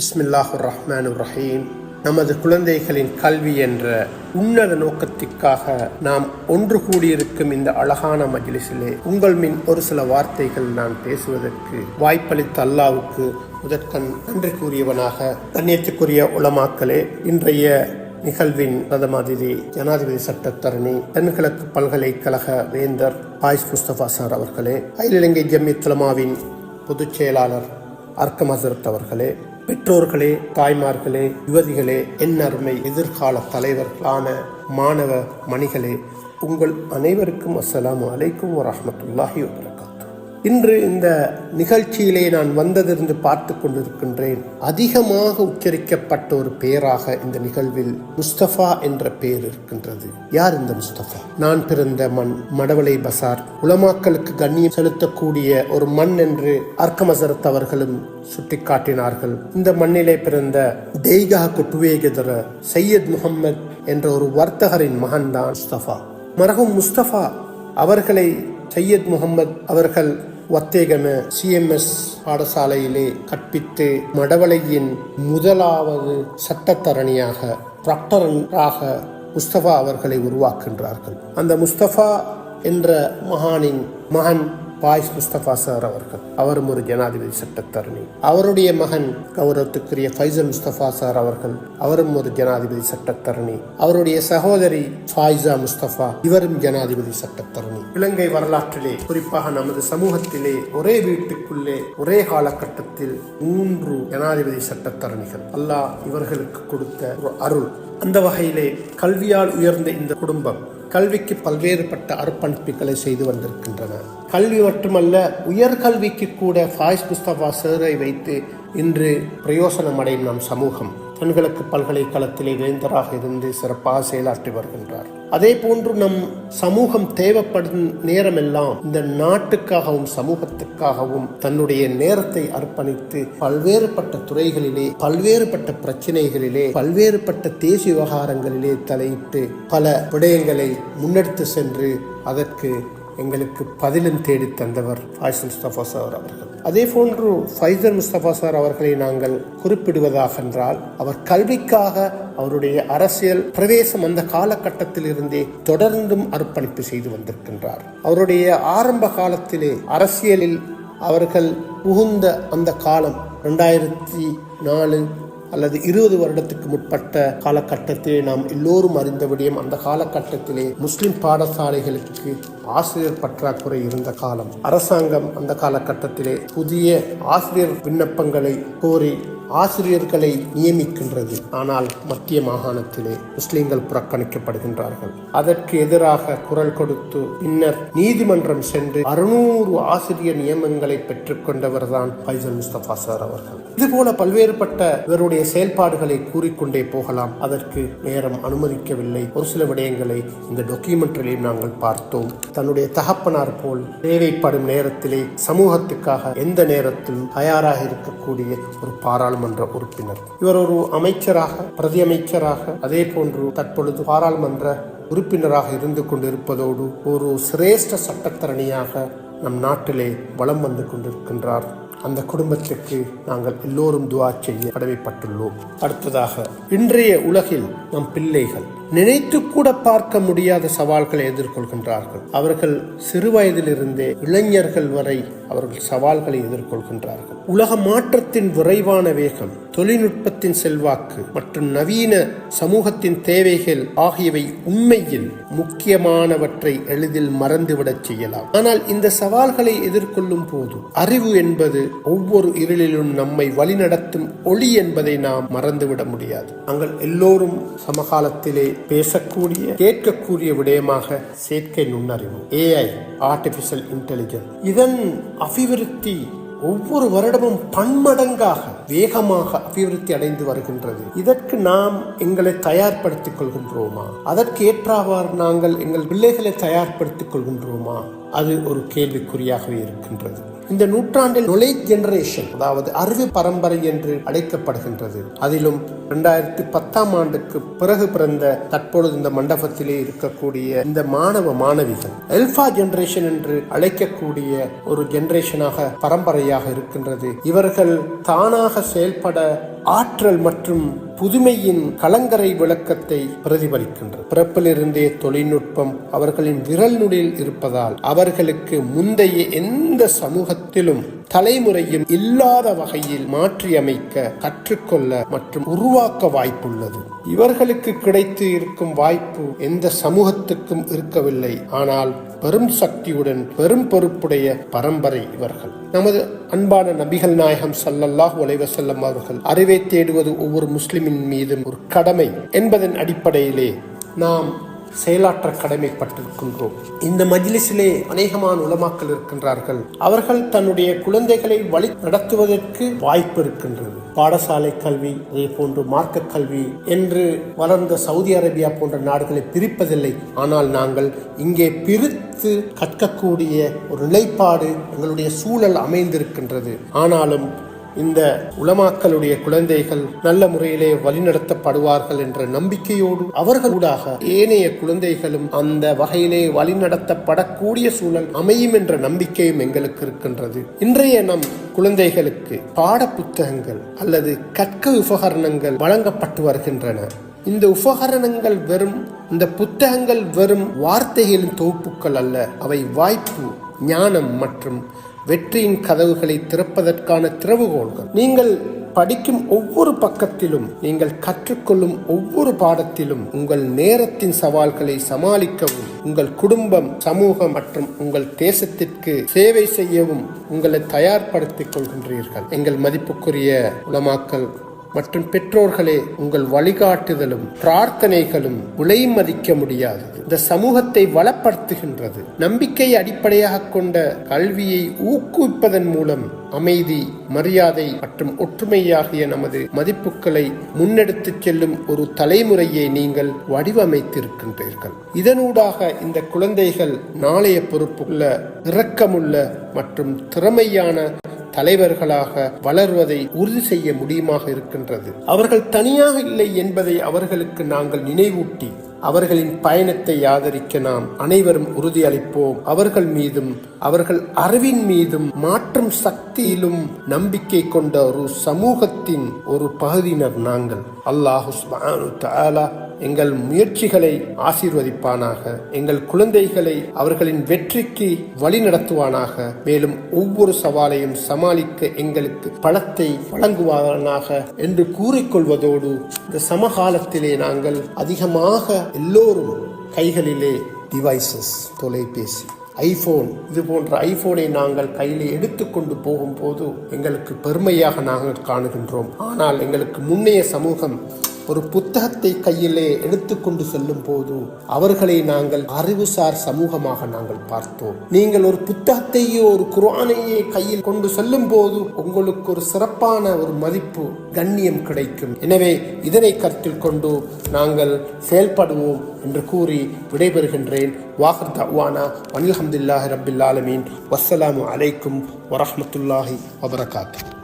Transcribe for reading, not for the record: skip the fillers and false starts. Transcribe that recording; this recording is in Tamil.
பிஸ்மில்லாஹிர் ரஹ்மானிர் ரஹீம். நமது குழந்தைகளின் கல்வி என்ற உன்னத நோக்கத்திற்காக நாம் ஒன்று கூடியிருக்கும் இந்த அழகான மஜ்லிஸிலே உங்கள் மின் ஒரு சில வார்த்தைகள் நான் பேசுவதற்கு வாய்ப்பளித்த அல்லாஹ்வுக்கு முதற்கண் நன்றி கூறியவனாக, கண்ணியத்துக்குரிய உலமாக்களே, இன்றைய நிகழ்வின் பிரதம அதிதி ஜனாதிபதி சட்டத்தரணி தென்கிழக்கு பல்கலைக்கழக வேந்தர் பாயிஸ் முஸ்தபா சார் அவர்களே, அகில இலங்கை ஜம்மியத் உலமாவின் பொதுச் செயலாளர் அர்க்கம் ஹசரத் அவர்களே, பெற்றோர்களே, தாய்மார்களே, யுவதிகளே, என் அருமை எதிர்கால தலைவர்களான மாணவ மணிகளே, உங்கள் அனைவருக்கும் அஸ்ஸலாமு அலைக்கும் வரஹ்மத்துல்லாஹி வபரகாத்துஹு. இன்று இந்த நிகழ்ச்சியிலே நான் வந்ததிருந்து பார்த்து கொண்டிருக்கின்றேன். அதிகமாக உச்சரிக்கப்பட்ட ஒரு பெயராக இந்த நிகழ்வில் முஸ்தபா என்ற பெயர் இருக்கின்றது. யார் இந்த முஸ்தபா? நான் பிறந்த மண் மடவளை பசார், உலமாக்களுக்கு கண்ணியம் செலுத்தக்கூடிய ஒரு மண் என்று அர்க்கம் ஹசரத் அவர்களும் சுட்டிக்காட்டினார்கள். இந்த மண்ணிலே பிறந்த தெய்கா குட்டுவேகதர சையத் முகம்மது என்ற ஒரு வர்த்தகரின் மகன் தான் முஸ்தபா. மரஹூம் முஸ்தபா அவர்களை சையத் முகம்மது அவர்கள் வத்தேகம CMS பாடசாலையிலே கற்பித்து மடவளையின் முதலாவது சட்டத்தரணியாக, ப்ராக்டராக முஸ்தபா அவர்களை உருவாக்குகின்றார்கள். அந்த முஸ்தபா என்ற மகானின் மகன் பாயிஸ் முஸ்தபா சார் அவர்கள், அவரும் ஒரு ஜனாதிபதி சட்டத்தரணி. அவருடைய மகன் கௌரவத்துக்குரிய ஃபைசல் முஸ்தபா சார் அவர்கள், அவரும் ஒரு ஜனாதிபதி சட்டத்தரணி. அவருடைய சகோதரி ஃபாயிசா முஸ்தபா, இவரும் ஜனாதிபதி சட்டத்தரணி. இலங்கை வரலாற்றிலே, குறிப்பாக நமது சமூகத்திலே, ஒரே வீட்டுக்குள்ளே ஒரே காலகட்டத்தில் 3 ஜனாதிபதி சட்டத்தரணிகள் அல்லாஹ் இவர்களுக்கு கொடுத்த ஒரு அருள். அந்த வகையிலே கல்வியால் உயர்ந்த இந்த குடும்பம் கல்விக்கு பல்வேறுபட்ட அர்ப்பணிப்புகளை செய்து வந்திருக்கின்றன. கல்வி மட்டுமல்ல, உயர்கல்விக்கு கூட ஃபாயிஸ் முஸ்தபா சாரை வைத்து இன்று பிரயோசனம் அடையும் நம் சமூகம் தென்கிழக்கு பல்கலைக்கழகத்திலே வேந்தராக இருந்து சிறப்பாக செயலாற்றி வருகின்றார். அதே போன்று நம் சமூகம் தேவைப்படும் நேரமெல்லாம் இந்த நாட்டுக்காகவும் சமூகத்துக்காகவும் தன்னுடைய நேரத்தை அர்ப்பணித்து பல்வேறுபட்ட துறைகளிலே, பல்வேறுபட்ட பிரச்சனைகளிலே, பல்வேறுபட்ட தேசிய விவகாரங்களிலே தலையிட்டு பல விடயங்களை முன்னெடுத்து சென்று அதற்கு எங்களுக்கு பதிலும் தேடி தந்தவர் ஃபாயிஸ் முஸ்தபா சார் அவர்கள். அதே போன்று ஃபைசல் முஸ்தபா சார் அவர்களை நாங்கள் குறிப்பிடுவதாக என்றால், அவர் கல்விக்காக அவருடைய அரசியல் பிரவேசம் அந்த காலகட்டத்தில் இருந்தே தொடர்ந்தும் அர்ப்பணிப்பு செய்து வந்திருக்கின்றார். அவருடைய ஆரம்ப காலத்திலே அரசியலில் அவர்கள் புகுந்த அந்த காலம் 2004 அல்லது 20 வருடத்துக்கு முற்பட்ட காலகட்டத்திலே நாம் எல்லோரும் அறிந்த விடயம். அந்த காலகட்டத்திலே முஸ்லிம் பாடசாலைகளுக்கு ஆசிரியர் பற்றாக்குறை இருந்த காலம். அரசாங்கம் அந்த காலகட்டத்திலே புதிய ஆசிரியர் விண்ணப்பங்களை கோரி ஆசிரியர்களை நியமிக்கின்றது. ஆனால் மத்திய மாகாணத்திலே முஸ்லிம்கள் புறக்கணிக்கப்படுகின்றார்கள். அதற்கு எதிராக குரல் கொடுத்து பின்னர் நீதிமன்றம் சென்று 600 ஆசிரியர் நியமனங்களை பெற்றுக்கொண்டவர் தான் ஃபைசல் முஸ்தபா சார் அவர்கள். இதுபோல பல்வேறுபட்ட இவருடைய செயல்பாடுகளை கூறிக்கொண்டே போகலாம். அதற்கு நேரம் அனுமதிக்கவில்லை. ஒரு சில விடயங்களை இந்த டாக்குமெண்ட்ரியிலும் நாங்கள் பார்த்தோம். தன்னுடைய தகப்பனார் போல் தேவைப்படும் நேரத்திலே சமூகத்துக்காக எந்த நேரத்திலும் தயாராக இருக்கக்கூடிய ஒரு பாராளுமன்ற உறுப்பினர். இவர் ஒரு அமைச்சராக, பிரதி அமைச்சராக, அதே போன்று தற்பொழுது பாராளுமன்ற உறுப்பினராக இருந்து கொண்டிருப்பதோடு ஒரு சிரேஷ்ட சட்டத்தரணியாக நம் நாட்டிலே வலம் வந்து கொண்டிருக்கின்றார். அந்த குடும்பத்துக்கு நாங்கள் எல்லோரும் துஆ செய்ய கடமைப்பட்டுள்ளோம். அடுத்ததாக, இன்றைய உலகில் நம் பிள்ளைகள் நினைத்து கூட பார்க்க முடியாத சவால்களை எதிர்கொள்கின்றார்கள். அவர்கள் சிறு வயதிலிருந்தே இளைஞர்கள் வரை அவர்கள் சவால்களை எதிர்கொள்கின்றார்கள். உலக மாற்றத்தின் விரைவான வேகம், தொழில்நுட்பத்தின் செல்வாக்கு மற்றும் நவீன சமூகத்தின் தேவைகள் ஆகியவை உண்மையில் முக்கியமானவற்றை எளிதில் மறந்துவிடச் செய்யலாம். ஆனால் இந்த சவால்களை எதிர்கொள்ளும் போது அறிவு என்பது ஒவ்வொரு இருளிலும் நம்மை வழிநடத்தும் ஒளி என்பதை நாம் மறந்துவிட முடியாது. நாங்கள் எல்லோரும் சமகாலத்திலே பேசக்கூடிய, கேட்கக்கூடிய விடயமாக செயற்கை நுண்ணறிவு, AI, ஆர்டிபிஷியல் இன்டெலிஜென்ஸ், இதன் அபிவிருத்தி ஒவ்வொரு வருடமும் பன்மடங்காக வேகமாக அபிவிருத்தி அடைந்து வருகின்றது. இதற்கு நாம் எங்களை தயார்படுத்திக் கொள்கின்றோமா? அதற்கு ஏற்றவாறு நாங்கள் எங்கள் பிள்ளைகளை தயார்படுத்திக் கொள்கின்றோமா? அது ஒரு கேள்விக்குறியாகவே இருக்கின்றது. இந்த நூற்றாண்டில் knowledge generation, அதாவது அறிவு பரம்பரை என்று அழைக்கப்படுகின்றது. அதிலும் 2010ஆம் ஆண்டுக்கு பிறகு பிறந்த தற்பொழுது இந்த மண்டபத்திலே இருக்கக்கூடிய இந்த மாணவ மாணவிகள் அல்பா ஜெனரேஷன் என்று அழைக்கக்கூடிய ஒரு ஜெனரேஷனாக பரம்பரையாக இருக்கின்றது. இவர்கள் தானாக செயல்பட ஆற்றல் மற்றும் புதுமையின் கலங்கரை விளக்கத்தை பிரதிபலிக்கின்றது. பிறப்பிலிருந்தே தொழில்நுட்பம் அவர்களின் விரல் நுடியில் இருப்பதால் அவர்களுக்கு முந்தைய எந்த சமூகத்திலும் தலைமுறையும் இல்லாத வகையில் மாற்றியமைக்க, கற்றுக்கொள்ள மற்றும் உருவாக்க வாய்ப்புள்ளது. இவர்களுக்கு கிடைத்து இருக்கும் வாய்ப்பு எந்த சமூகத்துக்கும் இருக்கவில்லை. ஆனால் பெரும் சக்தியுடன் பெரும் பொறுப்புடைய பரம்பரை இவர்கள். நமது அன்பான நபிகள் நாயகம் ஸல்லல்லாஹு அலைஹி வஸல்லம் அவர்கள் அறிவை தேடுவது ஒவ்வொரு முஸ்லிமின் மீதும் ஒரு கடமை என்பதன் அடிப்படையிலே நாம் செயலாற்ற கடமைப்பட்டிருக்கின்றோம். இந்த மஜ்லிஸிலே அநேகமான உலமாக்கள் இருக்கின்றார்கள். அவர்கள் தன்னுடைய குழந்தைகளை வழி நடத்துவதற்கு வாய்ப்பு இருக்கின்றது. பாடசாலை கல்வி, அதே போன்று மார்க்க கல்வி என்று வளர்ந்த சவுதி அரேபியா போன்ற நாடுகளை பிரிப்பதில்லை. ஆனால் நாங்கள் இங்கே பிரித்து கற்கக்கூடிய ஒரு நிலைப்பாடு எங்களுடைய சூழல் அமைந்திருக்கின்றது. ஆனாலும் இந்த உலமாக்களுடைய குழந்தைகள் நல்ல முறையிலே வழிநடத்தப்படுவார்கள் என்ற நம்பிக்கையோடு அவர்களூடாக ஏனைய குழந்தைகளும் அந்த வகையிலே வழிநடத்தப்படக்கூடிய சூழல் அமையும் என்ற நம்பிக்கையும் எங்களுக்கு இருக்கின்றது. இன்றைய நம் குழந்தைகளுக்கு பாட புத்தகங்கள் அல்லது கற்க உபகரணங்கள் வழங்கப்பட்டு வருகின்றன. இந்த உபகரணங்கள் இந்த புத்தகங்கள் வெறும் வார்த்தைகளின் தொகுப்புகள் அல்ல. அவை வாய்ப்பு, ஞானம் மற்றும் வெற்றியின் கதவுகளை திறப்பதற்கான திறவுகோள்கள். நீங்கள் படிக்கும் ஒவ்வொரு பக்கத்திலும், நீங்கள் கற்றுக்கொள்ளும் ஒவ்வொரு பாடத்திலும் உங்கள் நேரத்தின் சவால்களை சமாளிக்கவும், உங்கள் குடும்பம், சமூகம் மற்றும் உங்கள் தேசத்திற்கு சேவை செய்யவும் உங்களை தயார்படுத்திக் கொள்கின்றீர்கள். எங்கள் மதிப்புக்குரிய உலமாக்கள் மற்றும் பெற்றோர்களே, உங்கள் வழிகாட்டுதலும் பிரார்த்தனைகளும் விலை மதிக்க முடியாது. இந்த சமூகத்தை வளப்படுத்துகின்றது. நம்பிக்கையை அடிப்படையாக கொண்ட கல்வியை ஊக்குவிப்பதன் மூலம் அமைதி, மரியாதை மற்றும் ஒற்றுமையாகிய நமது மதிப்புகளை முன்னெடுத்துச் செல்லும் ஒரு தலைமுறையை நீங்கள் வடிவமைத்திருக்கின்றீர்கள். இதனூடாக இந்த குழந்தைகள் நாளைய பொறுப்புள்ள, இரக்கமுள்ள மற்றும் திறமையான தலைவர்களாக வளர்வதை உறுதி செய்ய முடியுமாக இருக்கின்றது. அவர்கள் தனியாக இல்லை என்பதை அவர்களுக்கு நாங்கள் நினைவூட்டி அவர்களின் பயணத்தை ஆதரிக்க நாம் அனைவரும் உறுதியளிப்போம். அவர்கள் மீதும் அவர்கள் அறிவின் மீதும் மாற்றும் சக்தியிலும் நம்பிக்கை கொண்ட ஒரு சமூகத்தின் ஒரு பகுதியினர் நாங்கள். அல்லாஹ் சுப்ஹானஹு வ தஆலா எங்கள் முயற்சிகளை ஆசீர்வதிப்பானாக. எங்கள் குழந்தைகளை அவர்களின் வெற்றிக்கு வழி நடத்துவானாக. மேலும் ஒவ்வொரு சவாலையும் சமாளிக்க எங்களுக்கு பலத்தை வழங்குவானாக என்று கூறிக்கொள்வதோடு, இந்த சமகாலத்திலே நாங்கள் அதிகமாக எல்லோரும் கைகளிலே டிவைசஸ், தொலைபேசி, ஐபோன், இது போன்ற ஐபோனை நாங்கள் கையிலே எடுத்துக்கொண்டு போகும்போது எங்களுக்கு பெருமையாக நாங்கள் காணுகின்றோம். ஆனால் எங்களுக்கு முன்னைய சமூகம் ஒரு புத்தகத்தை கையிலே எடுத்துக்கொண்டு செல்லும் போது அவர்களை நாங்கள் அறிவுசார் சமூகமாக நாங்கள் பார்த்தோம். நீங்கள் ஒரு புத்தகத்தையோ ஒரு குர்ஆனையே கையில் கொண்டு செல்லும் போது உங்களுக்கு ஒரு சிறப்பான ஒரு மதிப்பு, கண்ணியம் கிடைக்கும். எனவே இதனை கருத்தில் கொண்டு நாங்கள் செயல்படுவோம் என்று கூறி விடைபெறுகின்றேன். வாஹிர் தஅவானா அல்ஹம்துலில்லாஹி ரப்பில் ஆலமீன். வஸ்ஸலாமு அலைக்கும் வரஹ்மத்துல்லாஹி வபரகாத்துஹு.